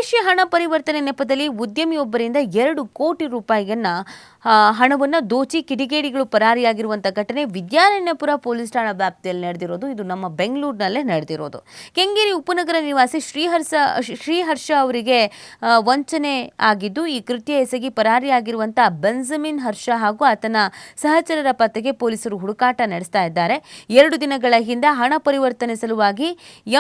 ವಿದೇಶಿ ಹಣ ಪರಿವರ್ತನೆ ನೆಪದಲ್ಲಿ ಉದ್ಯಮಿಯೊಬ್ಬರಿಂದ 2 ಕೋಟಿ ರೂಪಾಯಿಯನ್ನ ಹಣವನ್ನು ದೋಚಿ ಕಿಡಿಗೇಡಿಗಳು ಪರಾರಿಯಾಗಿರುವಂಥ ಘಟನೆ ವಿದ್ಯಾರಣ್ಯಪುರ ಪೊಲೀಸ್ ಠಾಣಾ ವ್ಯಾಪ್ತಿಯಲ್ಲಿ ನಡೆದಿರೋದು. ಇದು ನಮ್ಮ ಬೆಂಗಳೂರಿನಲ್ಲೇ ನಡೆದಿರೋದು. ಕೆಂಗೇರಿ ಉಪನಗರ ನಿವಾಸಿ ಶ್ರೀಹರ್ಷ ಅವರಿಗೆ ವಂಚನೆ ಆಗಿದ್ದು, ಈ ಕೃತ್ಯ ಎಸಗಿ ಪರಾರಿಯಾಗಿರುವಂಥ ಬೆಂಜಮಿನ್ ಹರ್ಷ ಹಾಗೂ ಆತನ ಸಹಚರರ ಪತ್ತೆಗೆ ಪೊಲೀಸರು ಹುಡುಕಾಟ ನಡೆಸ್ತಾ ಇದ್ದಾರೆ. 2 ದಿನಗಳ ಹಿಂದೆ ಹಣ ಪರಿವರ್ತನೆ ಸಲುವಾಗಿ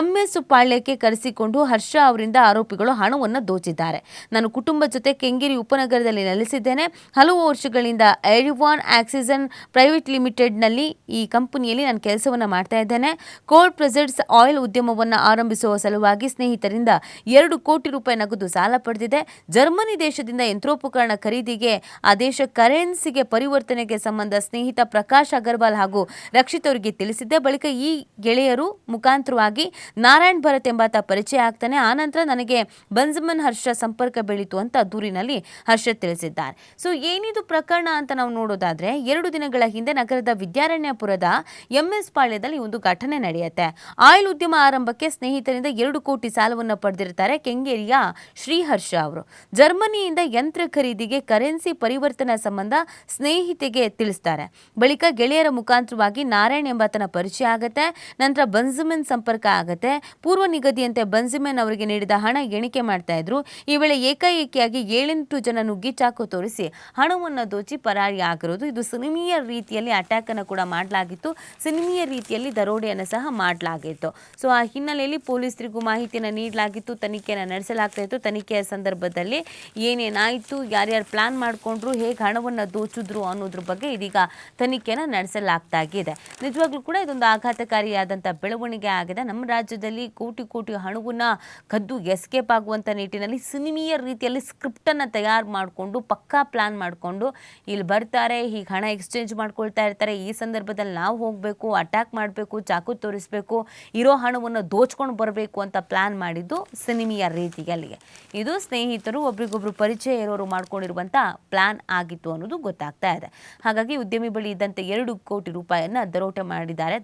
ಎಂಎಸ್ ಪಾಳ್ಯಕ್ಕೆ ಕರೆಸಿಕೊಂಡು ಹರ್ಷ ಅವರಿಂದ ಆರೋಪಿಗಳು ಹಣವನ್ನು ದೋಚಿದ್ದಾರೆ. ನಾನು ಕುಟುಂಬ ಜೊತೆ ಕೆಂಗೇರಿ ಉಪನಗರದಲ್ಲಿ ನೆಲೆಸಿದ್ದೇನೆ. ಹಲವು ವರ್ಷಗಳಿಂದ ಏರಿವಾನ್ ಆಕ್ಸಿಜನ್ ಪ್ರೈವೇಟ್ ಲಿಮಿಟೆಡ್ನಲ್ಲಿ ಈ ಕಂಪನಿಯಲ್ಲಿ ನಾನು ಕೆಲಸವನ್ನು ಮಾಡ್ತಾ ಇದ್ದೇನೆ. ಕೋಲ್ಡ್ ಪ್ರೆಸೆಡ್ಸ್ ಆಯಿಲ್ ಉದ್ಯಮವನ್ನು ಆರಂಭಿಸುವ ಸಲುವಾಗಿ ಸ್ನೇಹಿತರಿಂದ 2 ಕೋಟಿ ರೂಪಾಯಿ ನಗದು ಸಾಲ ಪಡೆದಿದೆ. ಜರ್ಮನಿ ದೇಶದಿಂದ ಯಂತ್ರೋಪಕರಣ ಖರೀದಿಗೆ ಆ ದೇಶ ಕರೆನ್ಸಿಗೆ ಪರಿವರ್ತನೆಗೆ ಸಂಬಂಧ ಸ್ನೇಹಿತ ಪ್ರಕಾಶ್ ಅಗರ್ವಾಲ್ ಹಾಗೂ ರಕ್ಷಿತ್ ಅವರಿಗೆ ತಿಳಿಸಿದ್ದೆ. ಬಳಿಕ ಈ ಗೆಳೆಯರು ಮುಖಾಂತರವಾಗಿ ನಾರಾಯಣ್ ಭರತ್ ಎಂಬಾತ ಪರಿಚಯ ಆಗ್ತಾನೆ. ಆನಂತರ ನನಗೆ ಬೆಂಜಮಿನ್ ಹರ್ಷ ಸಂಪರ್ಕ ಬೆಳೀತು ಅಂತ ದೂರಿನಲ್ಲಿ ಹರ್ಷ ತಿಳಿಸಿದ್ದಾರೆ. ಸೊ ಏನಿದು ಪ್ರಕರಣ ಅಂತ ನಾವು ನೋಡೋದಾದ್ರೆ, 2 ದಿನಗಳ ಹಿಂದೆ ನಗರದ ವಿದ್ಯಾರಣ್ಯಪುರದ ಎಂಎಸ್ ಪಾಳ್ಯದಲ್ಲಿ ಒಂದು ಘಟನೆ ನಡೆಯುತ್ತೆ. ಆಯಿಲ್ ಉದ್ಯಮ ಆರಂಭಕ್ಕೆ ಸ್ನೇಹಿತರಿಂದ 2 ಕೋಟಿ ಸಾಲವನ್ನು ಪಡೆದಿರ್ತಾರೆ ಕೆಂಗೇರಿಯ ಶ್ರೀಹರ್ಷ ಅವರು. ಜರ್ಮನಿಯಿಂದ ಯಂತ್ರ ಖರೀದಿಗೆ ಕರೆನ್ಸಿ ಪರಿವರ್ತನಾ ಸಂಬಂಧ ಸ್ನೇಹಿತೆಗೆ ತಿಳಿಸ್ತಾರೆ. ಬಳಿಕ ಗೆಳೆಯರ ಮುಖಾಂತರವಾಗಿ ನಾರಾಯಣ್ ಎಂಬಾತನ ಪರಿಚಯ ಆಗುತ್ತೆ. ನಂತರ ಬೆಂಜಮಿನ್ ಸಂಪರ್ಕ ಆಗುತ್ತೆ. ಪೂರ್ವ ನಿಗದಿಯಂತೆ ಬೆಂಜಮಿನ್ ಅವರಿಗೆ ನೀಡಿದ ಹಣ ಎಣಿಕೆ ಮಾಡ್ತಾ ಇದ್ರು. ಈ ವೇಳೆ ಏಕಾಏಕಿಯಾಗಿ 7-8 ಜನ ನುಗ್ಗಿ ಚಾಕು ತೋರಿಸಿ ಹಣವನ್ನು ದೋಚಿ ಪರಾರಿಯಾಗಿರೋದು. ಇದು ಸಿನಿಮೀಯ ರೀತಿಯಲ್ಲಿ ಅಟ್ಯಾಕ್ ಅನ್ನು ಕೂಡ ಮಾಡಲಾಗಿತ್ತು. ಸಿನಿಮೀಯ ರೀತಿಯಲ್ಲಿ ದರೋಡೆಯನ್ನು ಸಹ ಮಾಡಲಾಗಿತ್ತು. ಸೊ ಆ ಹಿನ್ನೆಲೆಯಲ್ಲಿ ಪೊಲೀಸರಿಗೂ ಮಾಹಿತಿಯನ್ನು ನೀಡಲಾಗಿತ್ತು. ತನಿಖೆಯನ್ನು ನಡೆಸಲಾಗ್ತಾ ಇತ್ತು. ತನಿಖೆಯ ಸಂದರ್ಭದಲ್ಲಿ ಏನೇನಾಯಿತು, ಯಾರ್ಯಾರು ಪ್ಲಾನ್ ಮಾಡಿಕೊಂಡ್ರು, ಹೇಗೆ ಹಣವನ್ನು ದೋಚಿದ್ರು ಅನ್ನೋದ್ರ ಬಗ್ಗೆ ಇದೀಗ ತನಿಖೆಯನ್ನು ನಡೆಸಲಾಗ್ತಾಗಿದೆ. ನಿಜವಾಗ್ಲೂ ಕೂಡ ಇದೊಂದು ಆಘಾತಕಾರಿಯಾದಂಥ ಬೆಳವಣಿಗೆ ಆಗಿದೆ. ನಮ್ಮ ರಾಜ್ಯದಲ್ಲಿ ಕೋಟಿ ಕೋಟಿ ಹಣವನ್ನು ಕದ್ದು ಎಸ್ಕೇಪ್ ಆಗುವಂಥ ನಿಟ್ಟಿನಲ್ಲಿ ಸಿನಿಮೀಯ ರೀತಿಯಲ್ಲಿ ಸ್ಕ್ರಿಪ್ಟನ್ನು ತಯಾರು ಮಾಡಿಕೊಂಡು ಪಕ್ಕಾ ಪ್ಲಾನ್ ಮಾಡಿಕೊಂಡು ಇಲ್ಲಿ ಬರ್ತಾರೆ, ಹೀಗೆ ಹಣ ಎಕ್ಸ್ಚೇಂಜ್ ಮಾಡ್ಕೊಳ್ತಾ ಇರ್ತಾರೆ. ಈ ಸಂದರ್ಭದಲ್ಲಿ ನಾವು ಹೋಗಬೇಕು, ಅಟ್ಯಾಕ್ ಮಾಡಬೇಕು, ಚಾಕು ತೋರಿಸಬೇಕು, ಇರೋ ಹಣವನ್ನು ದೋಚ್ಕೊಂಡು ಬರಬೇಕು ಅಂತ ಪ್ಲಾನ್ ಮಾಡಿದ್ದು ಸಿನಿಮೀಯ ರೀತಿಯಲ್ಲಿ. ಇದು ಸ್ನೇಹಿತರು ಒಬ್ರಿಗೊಬ್ರು ಪರಿಚಯ ಇರೋರು ಮಾಡ್ಕೊಂಡಿರುವಂಥ ಪ್ಲಾನ್ ಆಗಿತ್ತು ಅನ್ನೋದು ಗೊತ್ತಾಗ್ತಾ ಇದೆ. ಹಾಗಾಗಿ ಉದ್ಯಮಿ ಬಳಿ ಇದ್ದಂತೆ 2 ಕೋಟಿ ರೂಪಾಯಿಯನ್ನು ದರೋಡೆ ಮಾಡಿದ್ದಾರೆ.